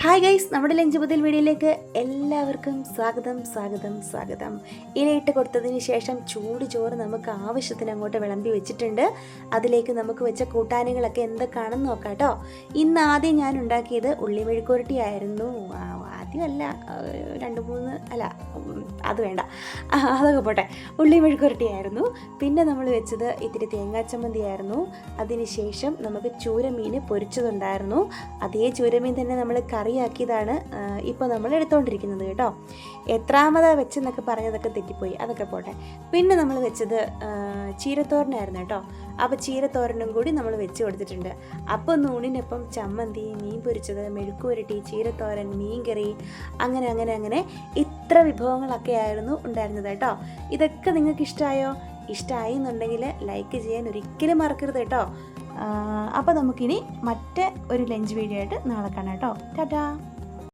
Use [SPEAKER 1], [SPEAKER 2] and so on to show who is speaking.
[SPEAKER 1] Hi guys, നമ്മുടെ lunch മുതൽ വീഡിയോയിലേക്ക് എല്ലാവർക്കും സ്വാഗതം. ഇലയിട്ട് കൊടുത്തതിന് ശേഷം ചൂട് ചോറ് നമുക്ക് ആവശ്യത്തിന് അങ്ങോട്ട് വിളമ്പി വെച്ചിട്ടുണ്ട്. അതിലേക്ക് നമുക്ക് വെച്ച കൂട്ടാനുകളൊക്കെ എന്തൊക്കെയാണെന്ന് നോക്കാം കേട്ടോ. ഇന്ന് ആദ്യം ഞാൻ ഉണ്ടാക്കിയത് ഉള്ളി മെഴുക്കുവരട്ടി ആയിരുന്നു. ആദ്യമല്ല, അത് വേണ്ട, അതൊക്കെ പോട്ടെ. ഉള്ളി മെഴുക്കുവരട്ടി ആയിരുന്നു. പിന്നെ നമ്മൾ വെച്ചത് ഇത്തിരി തേങ്ങാച്ചമ്മന്തി ആയിരുന്നു. അതിനുശേഷം നമുക്ക് ചൂരമീൻ പൊരിച്ചതുണ്ടായിരുന്നു. അതേ ചൂരമീൻ തന്നെ നമ്മൾ കറിയാക്കിയതാണ് ഇപ്പോൾ നമ്മൾ എടുത്തുകൊണ്ടിരിക്കുന്നത് കേട്ടോ. എത്രാമതാ വെച്ചെന്നൊക്കെ പറഞ്ഞതൊക്കെ തെറ്റിപ്പോയി, അതൊക്കെ പോട്ടെ. പിന്നെ നമ്മൾ വെച്ചത് ചീരത്തോരനായിരുന്നു കേട്ടോ. അപ്പോൾ ചീരത്തോരനും കൂടി നമ്മൾ വെച്ച് കൊടുത്തിട്ടുണ്ട്. അപ്പോൾ നൂണിനൊപ്പം ചമ്മന്തി, മീൻ പൊരിച്ചത്, മെഴുക്കുവരട്ടി, ചീരത്തോരൻ, മീൻകറി, അങ്ങനെ ഇത്ര വിഭവങ്ങളൊക്കെ ആയിരുന്നു ഉണ്ടായിരുന്നത് കേട്ടോ. ഇതൊക്കെ നിങ്ങൾക്ക് ഇഷ്ടമായി എന്നുണ്ടെങ്കിൽ ലൈക്ക് ചെയ്യാൻ ഒരിക്കലും മറക്കരുത് കേട്ടോ. അപ്പോൾ നമുക്കിനി മറ്റേ ഒരു ലഞ്ച് വീഡിയോ ആയിട്ട് നാളെ കാണാം കേട്ടോ. ടാറ്റാ.